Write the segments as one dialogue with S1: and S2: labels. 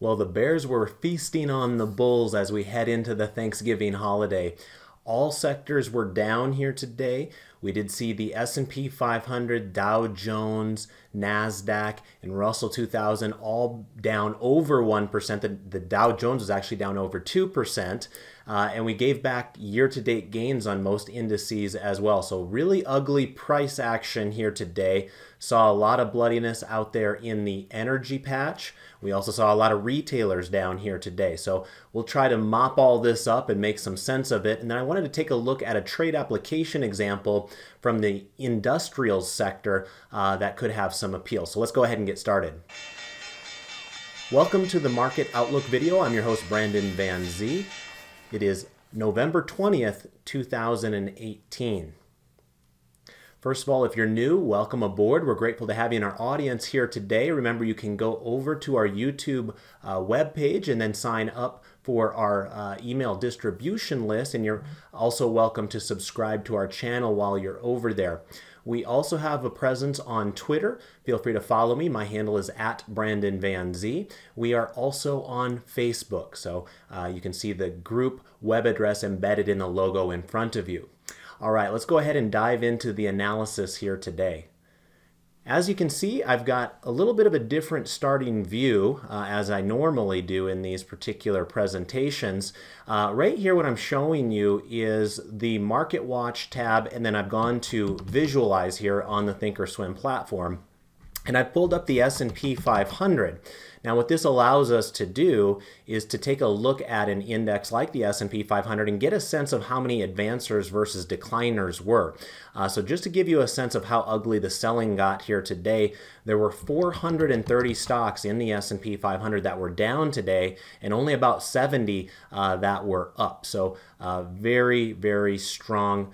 S1: Well, the bears were feasting on the bulls as we head into the Thanksgiving holiday. All sectors were down here today. We did see the S&P 500, Dow Jones, NASDAQ, and Russell 2000 all down over 1%. The Dow Jones was actually down over 2%. And we gave back year-to-date gains on most indices as well. So really ugly price action here today. Saw a lot of bloodiness out there in the energy patch. We also saw a lot of retailers down here today. So we'll try to mop all this up and make some sense of it. And then I wanted to take a look at a trade application example from the industrials sector that could have some appeal. So let's go ahead and get started. Welcome to the Market Outlook video. I'm your host, Brandon Van Zee. It is November 20th, 2018. First of all, if you're new, welcome aboard. We're grateful to have you in our audience here today. Remember, you can go over to our YouTube webpage and then sign up for our email distribution list, and you're also welcome to subscribe to our channel while you're over there. We also have a presence on Twitter. Feel free to follow me. My handle is @BrandonVanZee. We are also on Facebook, so you can see the group web address embedded in the logo in front of you. All right, let's go ahead and dive into the analysis here today. As you can see, I've got a little bit of a different starting view as I normally do in these particular presentations. Right here, what I'm showing you is the Market Watch tab, and then I've gone to Visualize here on the Thinkorswim platform. And I've pulled up the S&P 500. Now what this allows us to do is to take a look at an index like the S&P 500 and get a sense of how many advancers versus decliners were. So just to give you a sense of how ugly the selling got here today, there were 430 stocks in the S&P 500 that were down today and only about 70 that were up. So very, very strong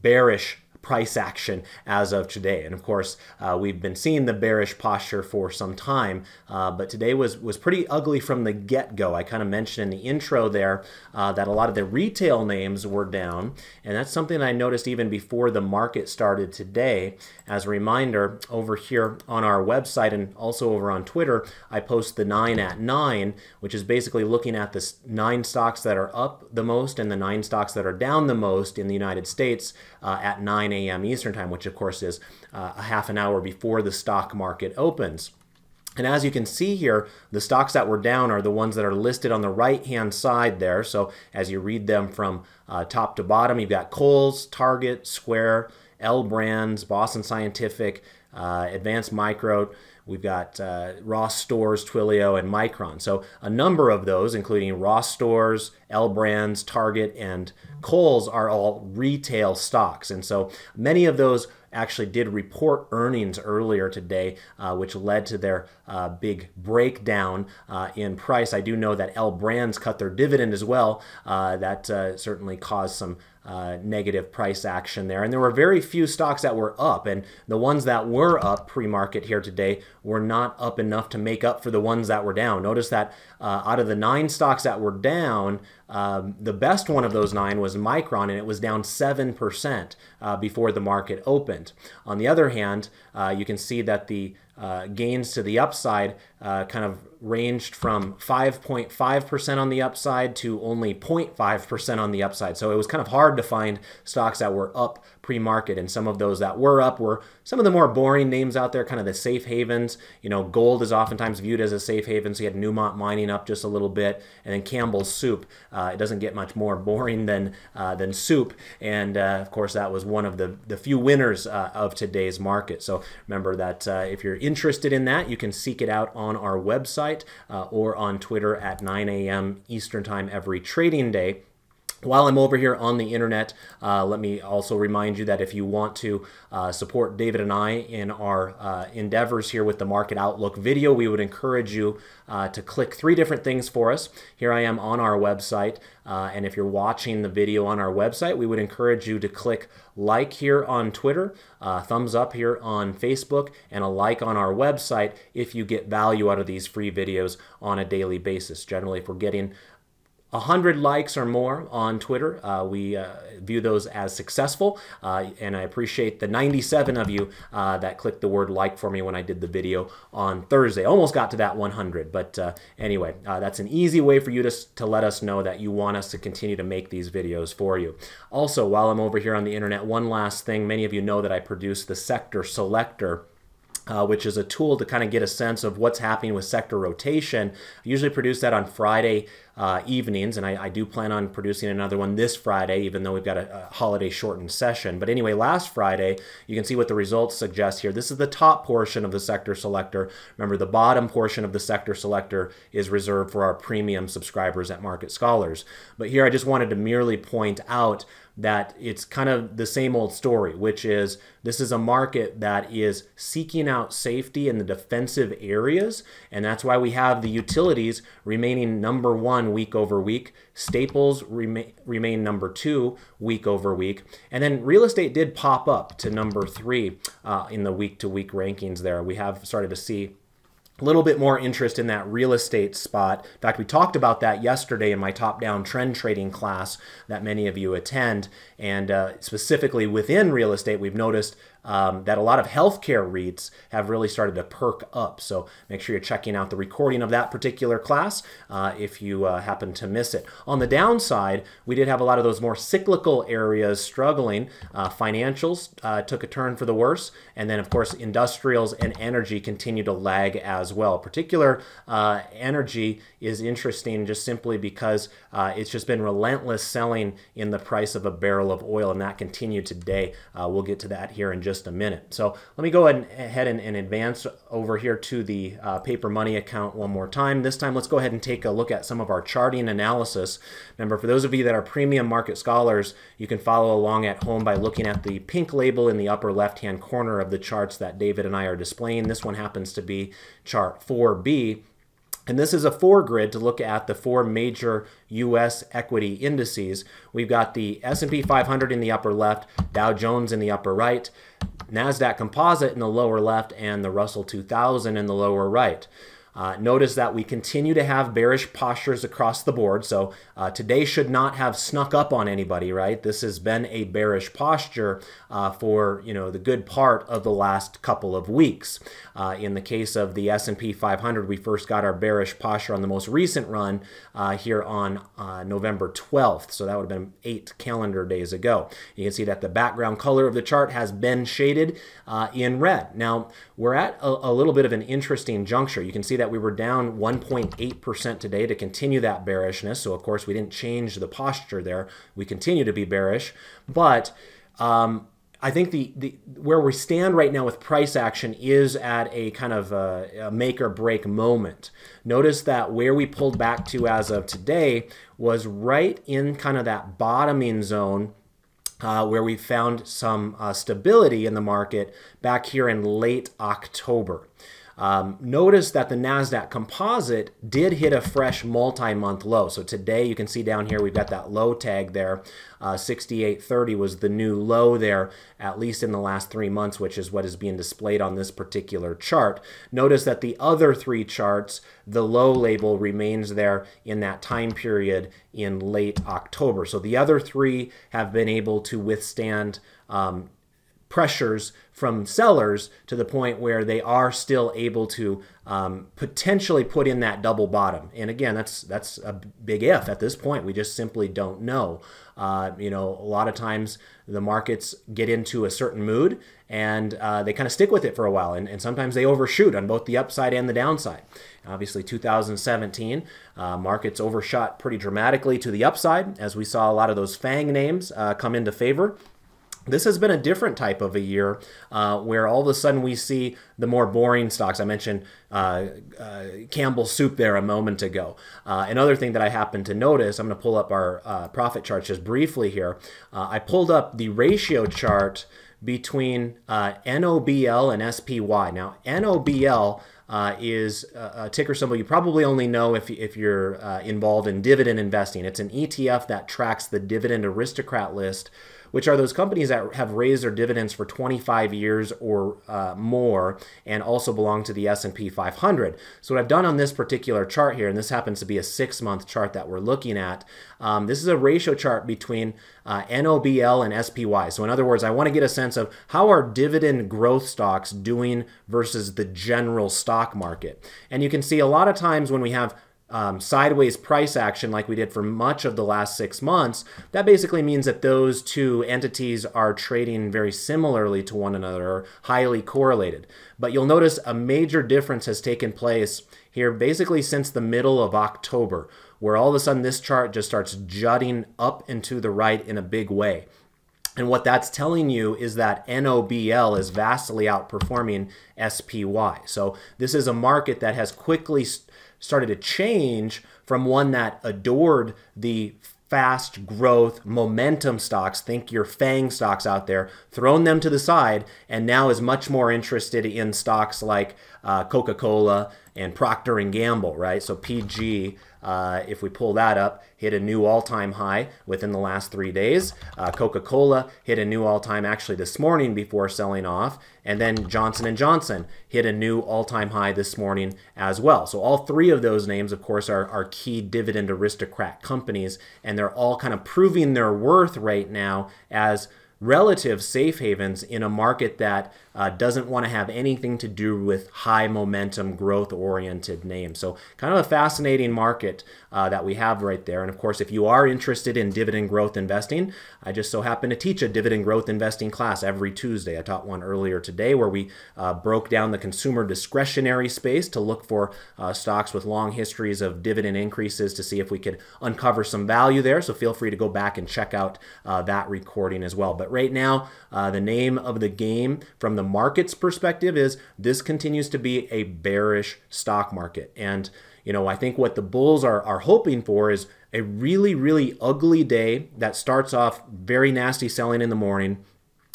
S1: bearish price action as of today. And of course, we've been seeing the bearish posture for some time, but today was pretty ugly from the get-go. I kind of mentioned in the intro there that a lot of the retail names were down, and that's something I noticed even before the market started today. As a reminder, over here on our website and also over on Twitter, I post the 9 at 9, which is basically looking at the 9 stocks that are up the most and the 9 stocks that are down the most in the United States at 9 a.m. Eastern Time, which of course is a half an hour before the stock market opens. And as you can see here, the stocks that were down are the ones that are listed on the right-hand side there. So as you read them from top to bottom, you've got Kohl's, Target, Square, L Brands, Boston Scientific, Advanced Micro. We've got Ross Stores, Twilio, and Micron. So a number of those, including Ross Stores, L Brands, Target, and Kohl's, are all retail stocks. And so many of those actually did report earnings earlier today, which led to their big breakdown in price. I do know that L Brands cut their dividend as well. That certainly caused some negative price action there. And there were very few stocks that were up, and the ones that were up pre-market here today were not up enough to make up for the ones that were down. Notice that out of the 9 stocks that were down, the best one of those 9 was Micron, and it was down 7% before the market opened. On the other hand, you can see that the gains to the upside kind of ranged from 5.5% on the upside to only 0.5% on the upside. So it was kind of hard to find stocks that were up pre-market, and some of those that were up were some of the more boring names out there, kind of the safe havens. You know, gold is oftentimes viewed as a safe haven, so you had Newmont Mining up just a little bit, and then Campbell's Soup. It doesn't get much more boring than soup, and of course that was one of the few winners of today's market. So remember that if you're interested in that, you can seek it out on our website or on Twitter at 9 a.m. Eastern Time every trading day. While I'm over here on the internet, let me also remind you that if you want to support David and I in our endeavors here with the Market Outlook video, we would encourage you to click 3 different things for us. Here I am on our website, and if you're watching the video on our website, we would encourage you to click like here on Twitter, thumbs up here on Facebook, and a like on our website if you get value out of these free videos on a daily basis. Generally, if we're getting 100 likes or more on Twitter. We view those as successful, and I appreciate the 97 of you that clicked the word like for me when I did the video on Thursday. Almost got to that 100, but anyway, that's an easy way for you to let us know that you want us to continue to make these videos for you. Also, while I'm over here on the internet, one last thing. Many of you know that I produce the Sector Selector, which is a tool to kind of get a sense of what's happening with sector rotation. I usually produce that on Friday evenings, and I do plan on producing another one this Friday, even though we've got a holiday shortened session. But anyway, last Friday, you can see what the results suggest here. This is the top portion of the Sector Selector. Remember, the bottom portion of the Sector Selector is reserved for our premium subscribers at Market Scholars. But here I just wanted to merely point out that it's kind of the same old story, which is this is a market that is seeking out safety in the defensive areas, and that's why we have the utilities remaining number one week over week. Staples remain number two week over week, and then real estate did pop up to number three in the week-to-week rankings there. We have started to see a little bit more interest in that real estate spot. In fact, we talked about that yesterday in my top-down trend trading class that many of you attend. And specifically within real estate, we've noticed that a lot of healthcare REITs have really started to perk up. So make sure you're checking out the recording of that particular class if you happen to miss it. On the downside, we did have a lot of those more cyclical areas struggling. Financials took a turn for the worse. And then, of course, industrials and energy continue to lag as well. Particular energy is interesting just simply because it's just been relentless selling in the price of a barrel of oil, and that continued today. We'll get to that here in just a minute. So let me go ahead and advance over here to the paper money account one more time. This time, let's go ahead and take a look at some of our charting analysis. Remember, for those of you that are premium market scholars, you can follow along at home by looking at the pink label in the upper left-hand corner of the charts that David and I are displaying. This one happens to be chart 4B. And this is a four-grid to look at the four major U.S. equity indices. We've got the S&P 500 in the upper left, Dow Jones in the upper right, NASDAQ Composite in the lower left, and the Russell 2000 in the lower right. Notice that we continue to have bearish postures across the board. So today should not have snuck up on anybody, right? This has been a bearish posture for the good part of the last couple of weeks. In the case of the S&P 500, we first got our bearish posture on the most recent run here on November 12th. So that would have been 8 calendar days ago. You can see that the background color of the chart has been shaded in red. Now, we're at a little bit of an interesting juncture. You can see that we were down 1.8% today to continue that bearishness. So, of course, we didn't change the posture there. We continue to be bearish. But I think where we stand right now with price action is at a kind of a make or break moment. Notice that where we pulled back to as of today was right in kind of that bottoming zone where we found some stability in the market back here in late October. Notice that the NASDAQ Composite did hit a fresh multi-month low. So today you can see down here we've got that low tag there. 68.30 was the new low there, at least in the last 3 months, which is what is being displayed on this particular chart. Notice that the other three charts, the low label remains there in that time period in late October. So the other three have been able to withstand pressures from sellers to the point where they are still able to potentially put in that double bottom. And again, that's a big if at this point. We just simply don't know. A lot of times the markets get into a certain mood and they kind of stick with it for a while. And sometimes they overshoot on both the upside and the downside. Obviously, 2017, markets overshot pretty dramatically to the upside as we saw a lot of those FANG names come into favor. This has been a different type of a year where all of a sudden we see the more boring stocks. I mentioned Campbell's Soup there a moment ago. Another thing that I happened to notice, I'm going to pull up our profit chart just briefly here. I pulled up the ratio chart between NOBL and SPY. Now, NOBL is a ticker symbol you probably only know if you're involved in dividend investing. It's an ETF that tracks the Dividend Aristocrat list, which are those companies that have raised their dividends for 25 years or more, and also belong to the S&P 500. So what I've done on this particular chart here, and this happens to be a 6-month chart that we're looking at, this is a ratio chart between NOBL and SPY. So in other words, I want to get a sense of how are dividend growth stocks doing versus the general stock market. And you can see a lot of times when we have sideways price action like we did for much of the last 6 months, that basically means that those two entities are trading very similarly to one another, or highly correlated. But you'll notice a major difference has taken place here basically since the middle of October, where all of a sudden this chart just starts jutting up and to the right in a big way. And what that's telling you is that NOBL is vastly outperforming SPY. So this is a market that has quickly started to change from one that adored the fast growth momentum stocks, think your FANG stocks out there, thrown them to the side, and now is much more interested in stocks like Coca-Cola and Procter & Gamble, right? So PG, if we pull that up, hit a new all-time high within the last 3 days. Coca-Cola hit a new all-time actually this morning before selling off. And then Johnson & Johnson hit a new all-time high this morning as well. So all three of those names, of course, are key dividend aristocrat companies, and they're all kind of proving their worth right now as relative safe havens in a market that doesn't want to have anything to do with high momentum growth oriented names. So kind of a fascinating market that we have right there. And of course, if you are interested in dividend growth investing, I just so happen to teach a dividend growth investing class every Tuesday. I taught one earlier today where we broke down the consumer discretionary space to look for stocks with long histories of dividend increases to see if we could uncover some value there. So feel free to go back and check out that recording as well. But right now, the name of the game from the market's perspective is this continues to be a bearish stock market. And you know, I think what the bulls are hoping for is a really, really ugly day that starts off very nasty selling in the morning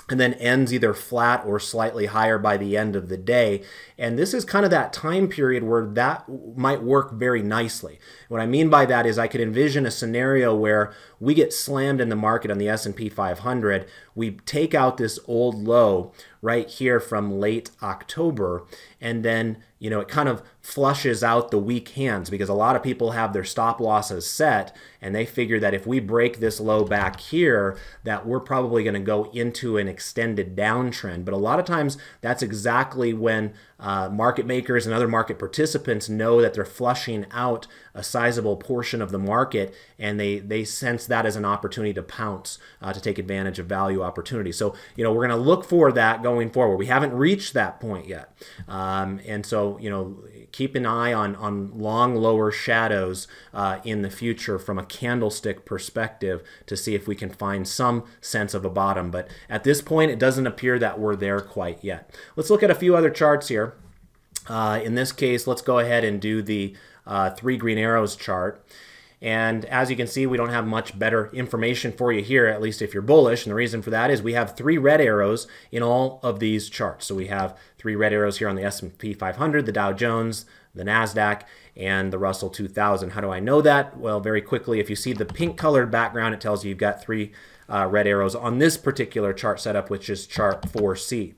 S1: and then ends either flat or slightly higher by the end of the day. And this is kind of that time period where that might work very nicely. What I mean by that is I could envision a scenario where we get slammed in the market on the S&P 500, we take out this old low right here from late October, and then you know, it kind of flushes out the weak hands because a lot of people have their stop losses set and they figure that if we break this low back here, that we're probably going to go into an extended downtrend. But a lot of times that's exactly when market makers and other market participants know that they're flushing out a sizable portion of the market, and they sense that as an opportunity to pounce to take advantage of value opportunities. So, you know, we're going to look for that going forward. We haven't reached that point yet. And so, you know, keep an eye on long lower shadows in the future from a candlestick perspective to see if we can find some sense of a bottom. But at this point, it doesn't appear that we're there quite yet. Let's look at a few other charts here. In this case, let's go ahead and do the 3 green arrows chart. And as you can see, we don't have much better information for you here, at least if you're bullish. And the reason for that is we have 3 red arrows in all of these charts. So we have 3 red arrows here on the S&P 500, the Dow Jones, the NASDAQ, and the Russell 2000. How do I know that? Well, very quickly, if you see the pink colored background, it tells you you've got 3 red arrows on this particular chart setup, which is chart 4C.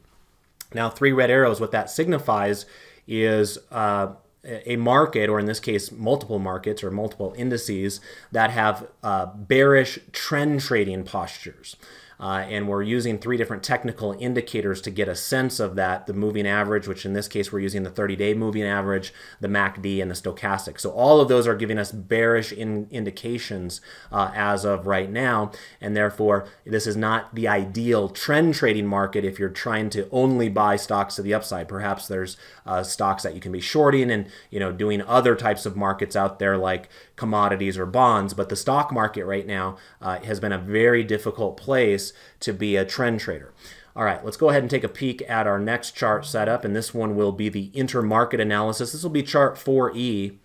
S1: Now, 3 red arrows, what that signifies is a market, or in this case, multiple markets or multiple indices that have bearish trend trading postures. And we're using 3 different technical indicators to get a sense of that. The moving average, which in this case we're using the 30-day moving average, the MACD, and the stochastic. So all of those are giving us bearish indications as of right now. And therefore, this is not the ideal trend trading market if you're trying to only buy stocks to the upside. Perhaps there's stocks that you can be shorting and, you know, doing other types of markets out there like commodities or bonds. But the stock market right now has been a very difficult place to be a trend trader. All right, let's go ahead and take a peek at our next chart setup, and this one will be the intermarket analysis. This will be chart 4E.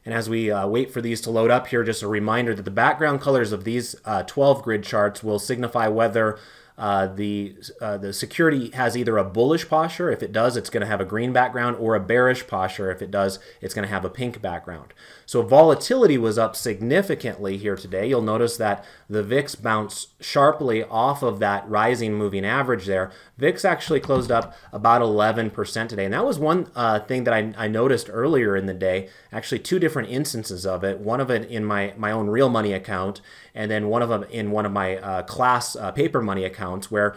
S1: And as we wait for these to load up here, just a reminder that the background colors of these 12 grid charts will signify whether the security has either a bullish posture. If it does, it's going to have a green background, or a bearish posture. If it does, it's going to have a pink background. So volatility was up significantly here today. You'll notice that the VIX bounced sharply off of that rising moving average there. VIX actually closed up about 11% today. And that was one thing that I noticed earlier in the day, actually two different instances of it. One of it in my own real money account, and then one of them in one of my class paper money accounts, where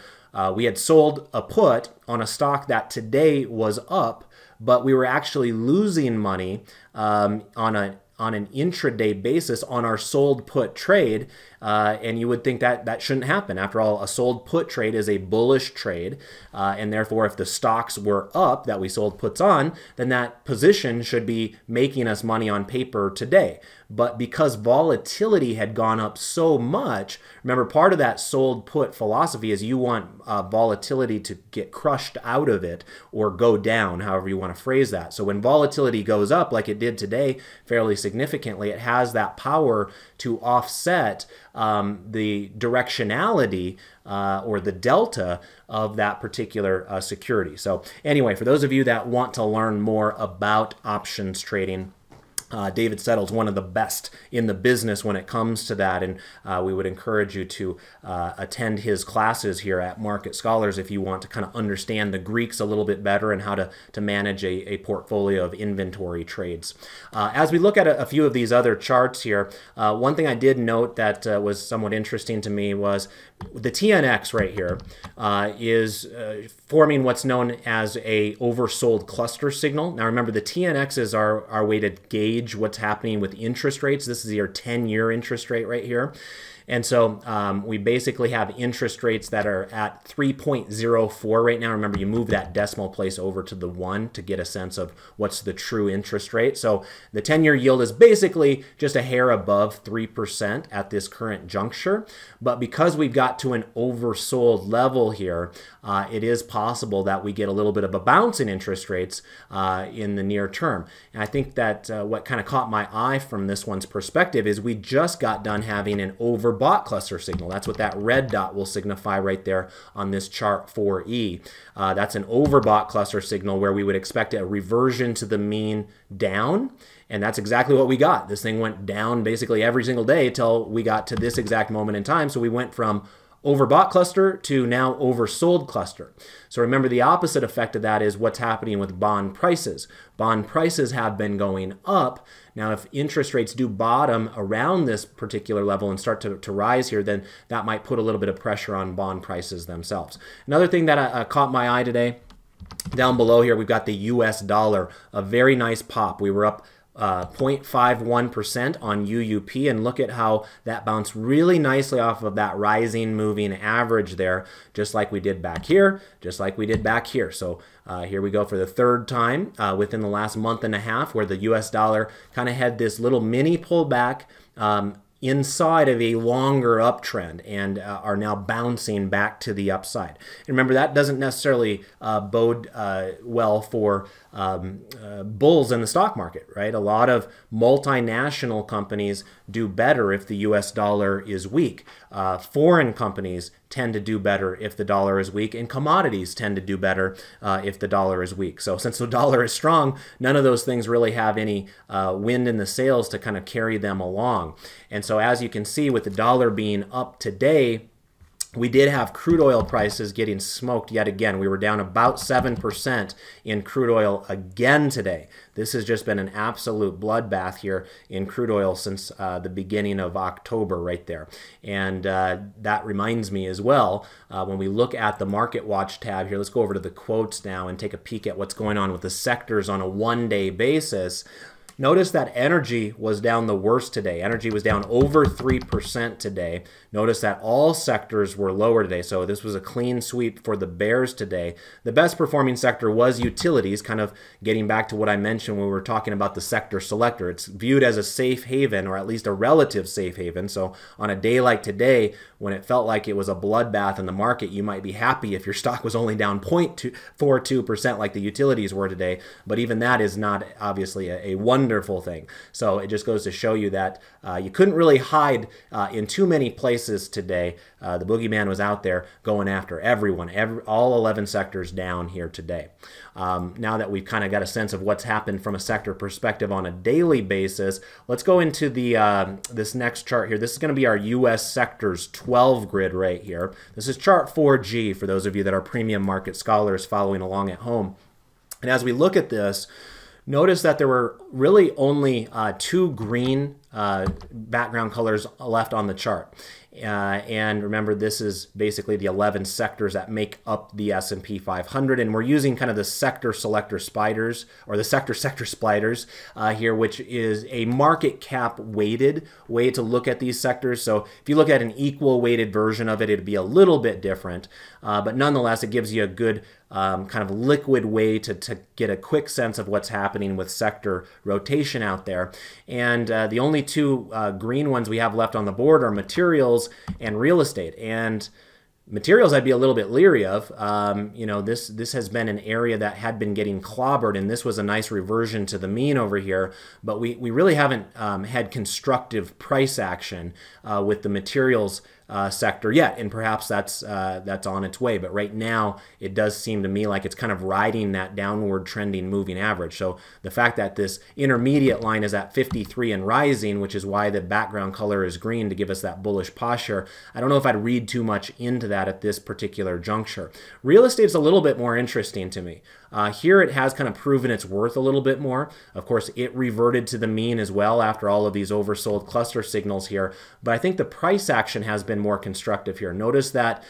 S1: we had sold a put on a stock that today was up, but we were actually losing money on an intraday basis on our sold put trade, and you would think that that shouldn't happen. After all, a sold put trade is a bullish trade, and therefore if the stocks were up that we sold puts on, then that position should be making us money on paper today. But because volatility had gone up so much, remember, part of that sold put philosophy is you want volatility to get crushed out of it or go down, however you want to phrase that. So when volatility goes up like it did today fairly significantly, it has that power to offset the directionality or the delta of that particular security. So anyway, for those of you that want to learn more about options trading, David Settle's one of the best in the business when it comes to that, and we would encourage you to attend his classes here at Market Scholars if you want to kind of understand the Greeks a little bit better and how to manage a portfolio of inventory trades. As we look at a few of these other charts here, one thing I did note that was somewhat interesting to me was the TNX right here is forming what's known as a oversold cluster signal. Now remember, the TNX is our way to gauge what's happening with interest rates. This is your 10-year interest rate right here. And so we basically have interest rates that are at 3.04 right now. Remember, you move that decimal place over to the 1 to get a sense of what's the true interest rate. So the 10-year yield is basically just a hair above 3% at this current juncture. But because we've got to an oversold level here, it is possible that we get a little bit of a bounce in interest rates in the near term. And I think that what kind of caught my eye from this one's perspective is we just got done having an overbought cluster signal. That's what that red dot will signify right there on this chart 4E. That's an overbought cluster signal where we would expect a reversion to the mean down. And that's exactly what we got. This thing went down basically every single day until we got to this exact moment in time. So we went from overbought cluster to now oversold cluster. So remember, the opposite effect of that is what's happening with bond prices. Bond prices have been going up. Now, if interest rates do bottom around this particular level and start to rise here, then that might put a little bit of pressure on bond prices themselves. Another thing that caught my eye today, down below here, we've got the US dollar, a very nice pop. We were up 0.51% on UUP, and look at how that bounced really nicely off of that rising moving average there, just like we did back here, just like we did back here. So here we go for the third time within the last month and a half, where the US dollar kind of had this little mini pullback inside of a longer uptrend and are now bouncing back to the upside. And remember, that doesn't necessarily bode well for bulls in the stock market, right? A lot of multinational companies do better if the US dollar is weak. Foreign companies tend to do better if the dollar is weak, and commodities tend to do better if the dollar is weak. So since the dollar is strong, none of those things really have any wind in the sails to kind of carry them along. And so as you can see, with the dollar being up today, we did have crude oil prices getting smoked yet again. We were down about 7% in crude oil again today. This has just been an absolute bloodbath here in crude oil since the beginning of October right there. And that reminds me as well, when we look at the Market Watch tab here, let's go over to the quotes now and take a peek at what's going on with the sectors on a one-day basis. Notice that energy was down the worst today. Energy was down over 3% today. Notice that all sectors were lower today. So this was a clean sweep for the bears today. The best performing sector was utilities, kind of getting back to what I mentioned when we were talking about the sector selector. It's viewed as a safe haven, or at least a relative safe haven. So on a day like today, when it felt like it was a bloodbath in the market, you might be happy if your stock was only down 0.42% like the utilities were today. But even that is not obviously a wonder wonderful thing. So it just goes to show you that you couldn't really hide in too many places today. The boogeyman was out there going after everyone, all 11 sectors down here today. Now that we've kind of got a sense of what's happened from a sector perspective on a daily basis, let's go into the this next chart here. This is going to be our U.S. sectors 12 grid right here. This is chart 4G for those of you that are premium market scholars following along at home. And as we look at this, notice that there were really only 2 green background colors left on the chart. And remember, this is basically the 11 sectors that make up the S&P 500, and we're using kind of the sector selector spiders, or the sector spiders here, which is a market cap weighted way to look at these sectors. So if you look at an equal weighted version of it, it'd be a little bit different, but nonetheless, it gives you a good kind of liquid way to get a quick sense of what's happening with sector rotation out there. And the only 2 green ones we have left on the board are materials and real estate. And materials I'd be a little bit leery of. You know, this has been an area that had been getting clobbered, and this was a nice reversion to the mean over here, but we really haven't had constructive price action with the materials sector yet, and perhaps that's on its way. But right now, it does seem to me like it's kind of riding that downward trending moving average. So the fact that this intermediate line is at 53 and rising, which is why the background color is green to give us that bullish posture, I don't know if I'd read too much into that at this particular juncture. Real estate's a little bit more interesting to me. Here it has kind of proven its worth a little bit more. Of course, it reverted to the mean as well after all of these oversold cluster signals here. But I think the price action has been more constructive here. Notice that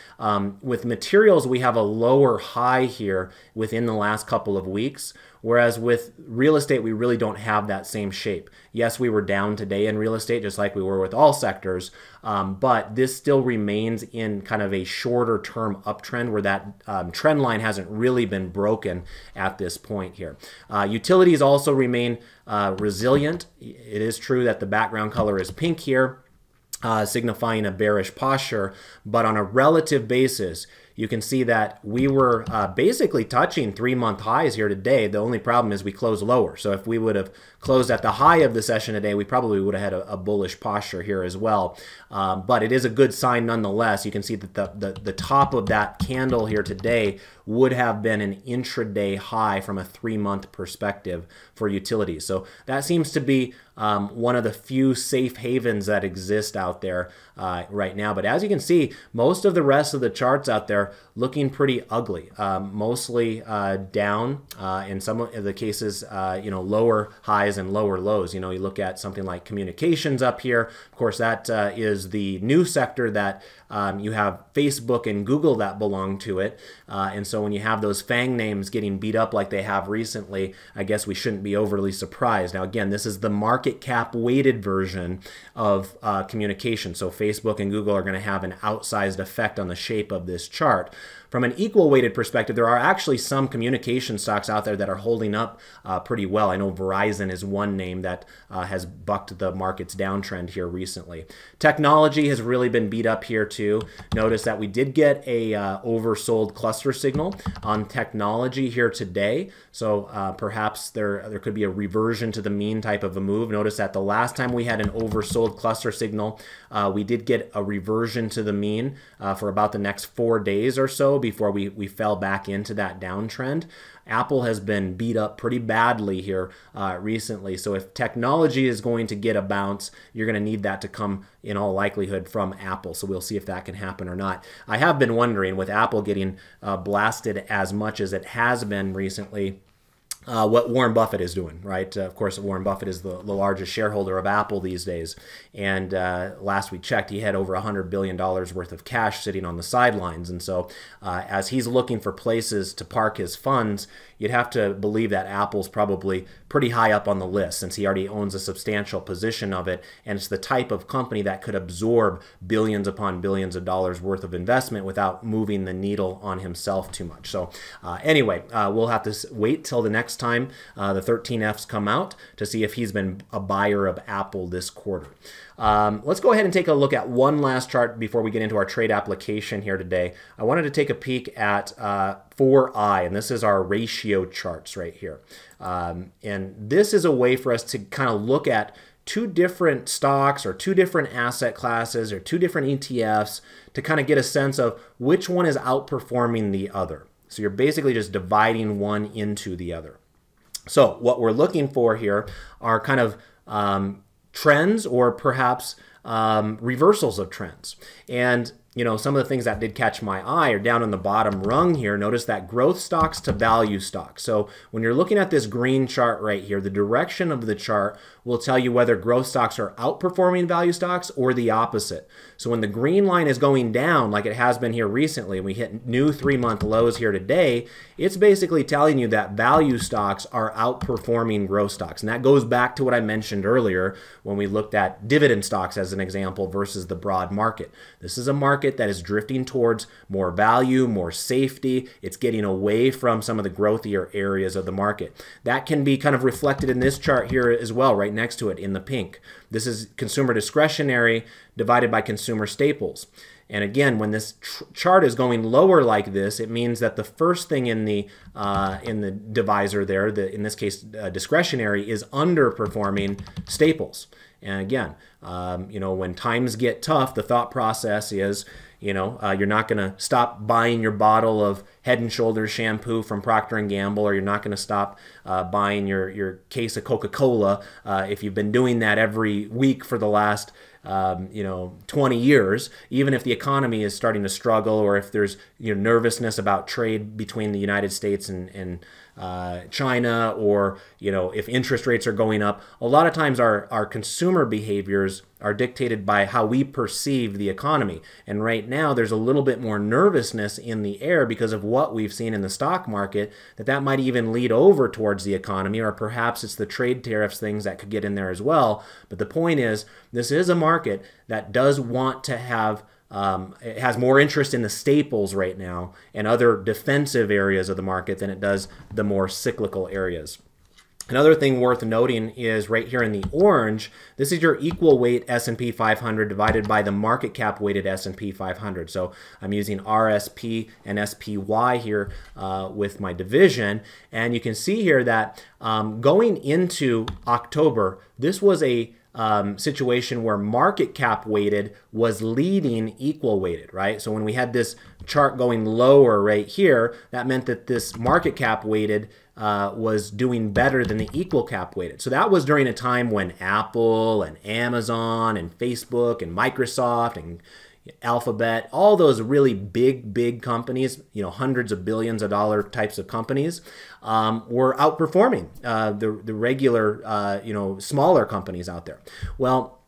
S1: with materials, we have a lower high here within the last couple of weeks. Whereas with real estate, we really don't have that same shape. Yes, we were down today in real estate, just like we were with all sectors, but this still remains in kind of a shorter term uptrend where that trend line hasn't really been broken at this point here. Utilities also remain resilient. It is true that the background color is pink here, signifying a bearish posture, but on a relative basis, you can see that we were basically touching 3-month highs here today. The only problem is we closed lower. So if we would have closed at the high of the session today, we probably would have had a bullish posture here as well. But it is a good sign nonetheless. You can see that the top of that candle here today would have been an intraday high from a 3-month perspective for utilities. So that seems to be one of the few safe havens that exist out there right now. But as you can see, most of the rest of the charts out there looking pretty ugly, mostly down, in some of the cases, you know, lower highs and lower lows. You know, you look at something like communications up here. Of course, that is the new sector that you have Facebook and Google that belong to it. And so when you have those FANG names getting beat up like they have recently, I guess we shouldn't be overly surprised. Now, again, this is the market cap weighted version of communication. So Facebook and Google are going to have an outsized effect on the shape of this chart. From an equal weighted perspective, there are actually some communication stocks out there that are holding up pretty well. I know Verizon is one name that has bucked the market's downtrend here recently. Technology has really been beat up here too. Notice that we did get a oversold cluster signal on technology here today. So perhaps there could be a reversion to the mean type of a move. Notice that the last time we had an oversold cluster signal, we did get a reversion to the mean for about the next 4 days or so before we fell back into that downtrend. Apple has been beat up pretty badly here recently. So if technology is going to get a bounce, you're going to need that to come in all likelihood from Apple. So we'll see if that can happen or not. I have been wondering, with Apple getting blasted as much as it has been recently, what Warren Buffett is doing, right? Of course, Warren Buffett is the largest shareholder of Apple these days. And last we checked, he had over $100 billion worth of cash sitting on the sidelines. And so as he's looking for places to park his funds, you'd have to believe that Apple's probably pretty high up on the list since he already owns a substantial position of it. And it's the type of company that could absorb billions upon billions of dollars worth of investment without moving the needle on himself too much. So anyway, we'll have to wait till the next next time the 13Fs come out to see if he's been a buyer of Apple this quarter. Let's go ahead and take a look at one last chart before we get into our trade application here today. I wanted to take a peek at 4i, and this is our ratio charts right here. And this is a way for us to kind of look at two different stocks or two different asset classes or two different ETFs to kind of get a sense of which one is outperforming the other. So you're basically just dividing one into the other. So what we're looking for here are kind of trends or perhaps reversals of trends. And you know, some of the things that did catch my eye are down on the bottom rung here. Notice that growth stocks to value stocks. So when you're looking at this green chart right here, the direction of the chart will tell you whether growth stocks are outperforming value stocks or the opposite. So when the green line is going down, like it has been here recently, and we hit new 3-month lows here today, it's basically telling you that value stocks are outperforming growth stocks. And that goes back to what I mentioned earlier when we looked at dividend stocks as an example versus the broad market. This is a market that is drifting towards more value, more safety. It's getting away from some of the growthier areas of the market. That can be kind of reflected in this chart here as well, right next to it in the pink. This is consumer discretionary divided by consumer staples. And again, when this chart is going lower like this, it means that the first thing in the divisor there, in this case discretionary, is underperforming staples. And again, you know, when times get tough, the thought process is, you know, you're not going to stop buying your bottle of Head & Shoulders shampoo from Procter & Gamble, or you're not going to stop buying your case of Coca-Cola if you've been doing that every week for the last 20 years, even if the economy is starting to struggle, or if there's nervousness about trade between the United States and China, or if interest rates are going up. A lot of times our consumer behaviors are dictated by how we perceive the economy. And right now there's a little bit more nervousness in the air because of what we've seen in the stock market, that might even lead over towards the economy, or perhaps it's the trade tariffs things that could get in there as well. But the point is, this is a market that does want to have it has more interest in the staples right now and other defensive areas of the market than it does the more cyclical areas. Another thing worth noting is right here in the orange, this is your equal weight S&P 500 divided by the market cap weighted S&P 500. So I'm using RSP and SPY here with my division. And you can see here that going into October, this was a situation where market cap weighted was leading equal weighted, right? So when we had this chart going lower right here, that meant that this market cap weighted was doing better than the equal cap weighted. So that was during a time when Apple and Amazon and Facebook and Microsoft and Alphabet, all those really big companies, hundreds of billions of dollar types of companies, were outperforming the regular, smaller companies out there. Well,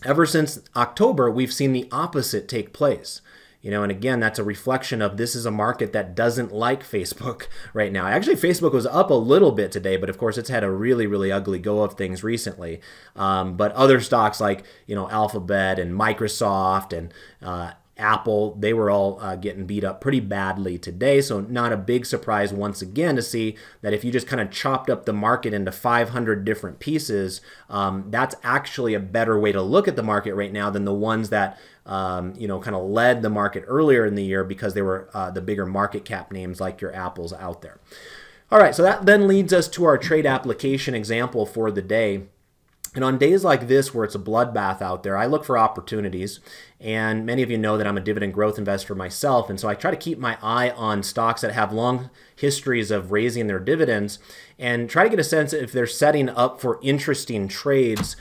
S1: ever since October, we've seen the opposite take place. And again, that's a reflection of this is a market that doesn't like Facebook right now. Actually, Facebook was up a little bit today, but of course, it's had a really ugly go of things recently. But other stocks like, Alphabet and Microsoft and Apple, they were all getting beat up pretty badly today. So not a big surprise once again to see that if you just kind of chopped up the market into 500 different pieces, that's actually a better way to look at the market right now than the ones that kind of led the market earlier in the year because they were the bigger market cap names like your Apples out there. All right, so that then leads us to our trade application example for the day. And on days like this where it's a bloodbath out there, I look for opportunities. And many of you know that I'm a dividend growth investor myself. And so I try to keep my eye on stocks that have long histories of raising their dividends and try to get a sense if they're setting up for interesting trades.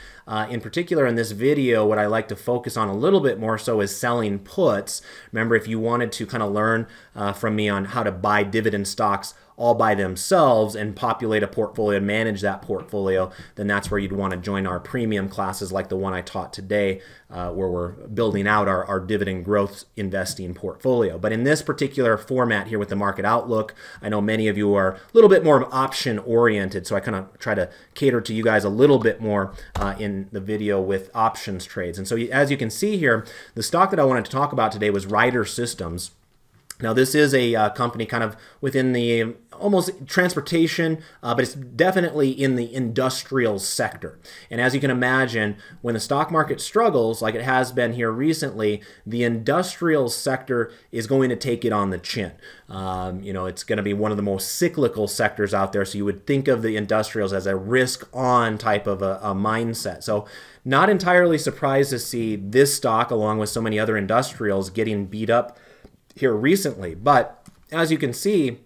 S1: In particular, in this video, what I like to focus on a little bit more so is selling puts. Remember, if you wanted to kind of learn from me on how to buy dividend stocks all by themselves and populate a portfolio and manage that portfolio, then that's where you'd want to join our premium classes like the one I taught today, where we're building out our dividend growth investing portfolio. But in this particular format here with the market outlook, I know many of you are a little bit more option oriented, so I kind of try to cater to you guys a little bit more in the video with options trades. And so as you can see here, the stock that I wanted to talk about today was Ryder Systems. Now, this is a company kind of within the almost transportation, but it's definitely in the industrial sector. And as you can imagine, when the stock market struggles, like it has been here recently, the industrial sector is going to take it on the chin. It's going to be one of the most cyclical sectors out there. So you would think of the industrials as a risk-on type of a mindset. So not entirely surprised to see this stock, along with so many other industrials, getting beat up here recently. But as you can see,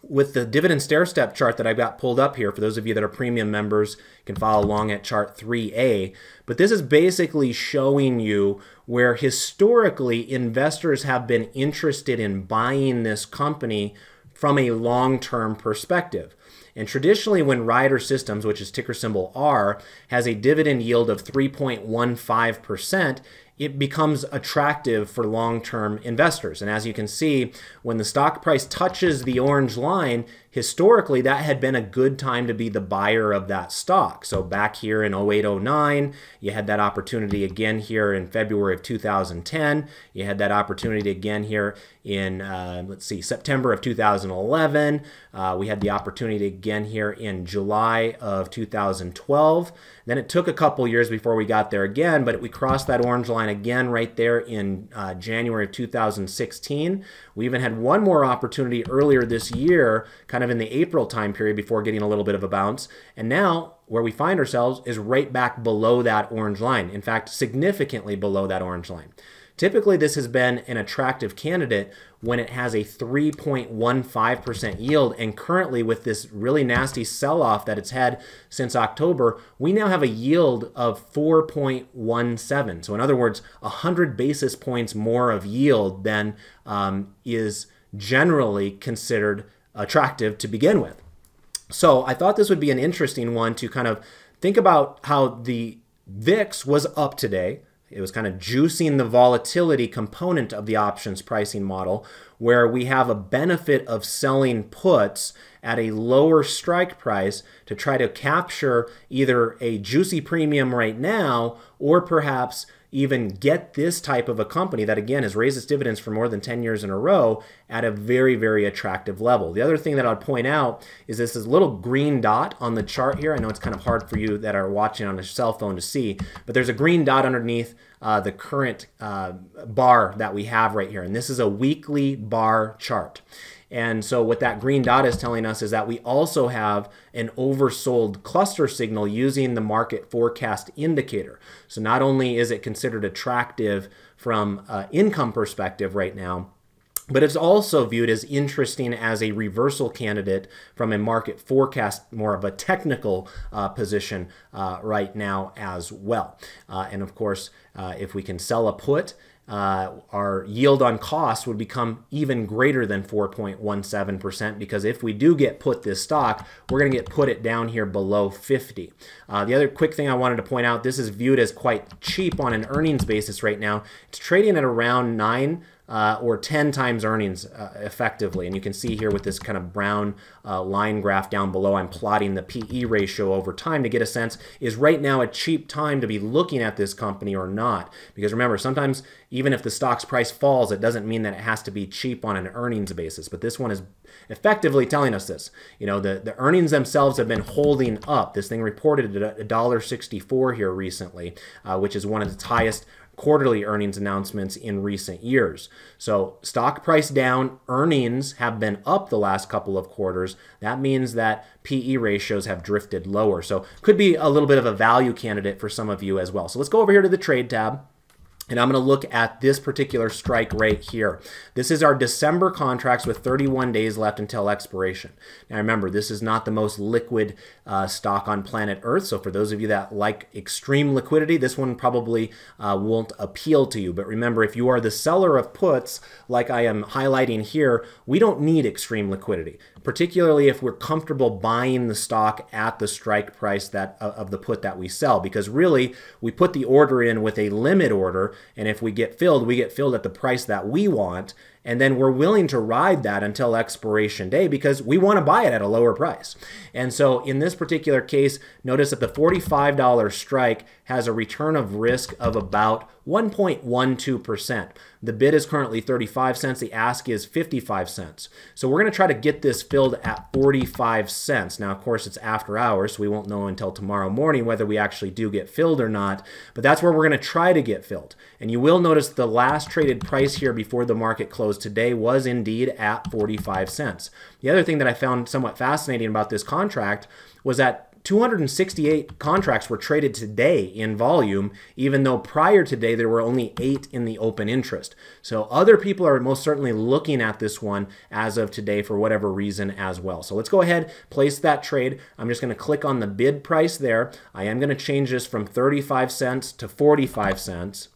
S1: with the dividend stair-step chart that I've got pulled up here, for those of you that are premium members, you can follow along at chart 3A. But this is basically showing you where historically investors have been interested in buying this company from a long-term perspective. And traditionally, when Ryder Systems, which is ticker symbol R, has a dividend yield of 3.15%, it becomes attractive for long-term investors. And as you can see, when the stock price touches the orange line, historically, that had been a good time to be the buyer of that stock. So back here in 08-09, you had that opportunity again here in February of 2010. You had that opportunity again here in, September of 2011. We had the opportunity again here in July of 2012. Then it took a couple years before we got there again, but we crossed that orange line again right there in January of 2016. We even had one more opportunity earlier this year, kind of in the April time period, before getting a little bit of a bounce. And now where we find ourselves is right back below that orange line. In fact, significantly below that orange line. Typically, this has been an attractive candidate when it has a 3.15% yield, and currently with this really nasty sell-off that it's had since October, we now have a yield of 4.17. So in other words, 100 basis points more of yield than is generally considered attractive to begin with. So I thought this would be an interesting one to kind of think about how the VIX was up today. It was kind of juicing the volatility component of the options pricing model, where we have a benefit of selling puts at a lower strike price to try to capture either a juicy premium right now, or perhaps even get this type of a company that, again, has raised its dividends for more than 10 years in a row at a very, very attractive level. The other thing that I'd point out is this little green dot on the chart here. I know it's kind of hard for you that are watching on a cell phone to see, but there's a green dot underneath the current bar that we have right here. And this is a weekly bar chart. And so what that green dot is telling us is that we also have an oversold cluster signal using the market forecast indicator. So not only is it considered attractive from an income perspective right now, but it's also viewed as interesting as a reversal candidate from a market forecast, more of a technical position right now as well. And of course, if we can sell a put, our yield on cost would become even greater than 4.17%, because if we do get put this stock, we're going to get put it down here below 50. The other quick thing I wanted to point out, this is viewed as quite cheap on an earnings basis right now. It's trading at around 9 or 10 times earnings effectively. And you can see here with this kind of brown line graph down below, I'm plotting the PE ratio over time to get a sense, is right now a cheap time to be looking at this company or not? Because remember, sometimes even if the stock's price falls, it doesn't mean that it has to be cheap on an earnings basis. But this one is effectively telling us this. You know, the earnings themselves have been holding up. This thing reported at $1.64 here recently, which is one of its highest quarterly earnings announcements in recent years. So stock price down, earnings have been up the last couple of quarters. That means that PE ratios have drifted lower. So could be a little bit of a value candidate for some of you as well. So let's go over here to the trade tab. And I'm going to look at this particular strike right here. This is our December contracts with 31 days left until expiration. Now remember, this is not the most liquid stock on planet Earth. So for those of you that like extreme liquidity, this one probably won't appeal to you. But remember, if you are the seller of puts, like I am highlighting here, we don't need extreme liquidity, particularly if we're comfortable buying the stock at the strike price that of the put that we sell. Because really, we put the order in with a limit order, and if we get filled at the price that we want. and then we're willing to ride that until expiration day because we want to buy it at a lower price. And so in this particular case, notice that the $45 strike has a return of risk of about 1.12%. The bid is currently 35 cents. The ask is 55 cents. So we're going to try to get this filled at 45 cents. Now, of course, it's after hours, so we won't know until tomorrow morning whether we actually do get filled or not. But that's where we're going to try to get filled. And you will notice the last traded price here before the market closed today was indeed at 45 cents. The other thing that I found somewhat fascinating about this contract was that 268 contracts were traded today in volume, even though prior today there were only 8 in the open interest. So other people are most certainly looking at this one as of today for whatever reason as well. So let's go ahead, place that trade. I'm just going to click on the bid price there. I am going to change this from 35 cents to 45 cents.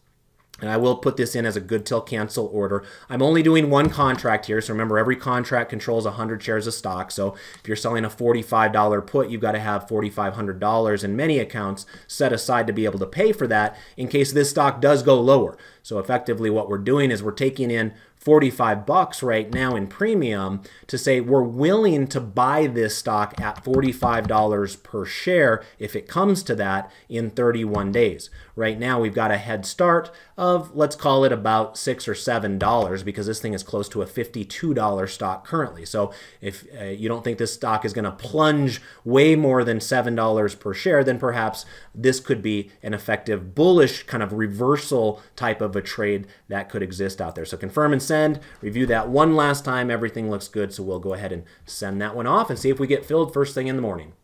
S1: And I will put this in as a good till cancel order. I'm only doing one contract here. So remember, every contract controls 100 shares of stock. So if you're selling a $45 put, you've got to have $4,500 in many accounts set aside to be able to pay for that in case this stock does go lower. So effectively what we're doing is we're taking in $45 right now in premium to say we're willing to buy this stock at $45 per share if it comes to that in 31 days. Right now we've got a head start of, let's call it about $6 or $7 because this thing is close to a $52 stock currently. So if you don't think this stock is going to plunge way more than $7 per share, then perhaps this could be an effective bullish kind of reversal type of a trade that could exist out there. So confirm and send, review that one last time. Everything looks good, so we'll go ahead and send that one off and see if we get filled first thing in the morning.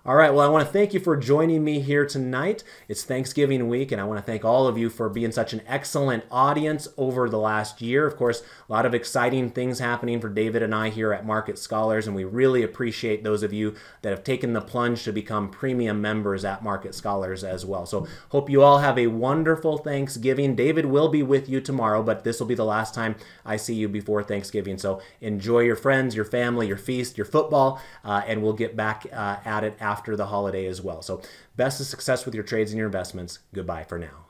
S1: All right, well, I want to thank you for joining me here tonight. It's Thanksgiving week, and I want to thank all of you for being such an excellent audience over the last year. Of course, a lot of exciting things happening for David and I here at Market Scholars, and we really appreciate those of you that have taken the plunge to become premium members at Market Scholars as well. So hope you all have a wonderful Thanksgiving. David will be with you tomorrow, but this will be the last time I see you before Thanksgiving. So enjoy your friends, your family, your feast, your football, and we'll get back at it after the holiday as well. So best of success with your trades and your investments. Goodbye for now.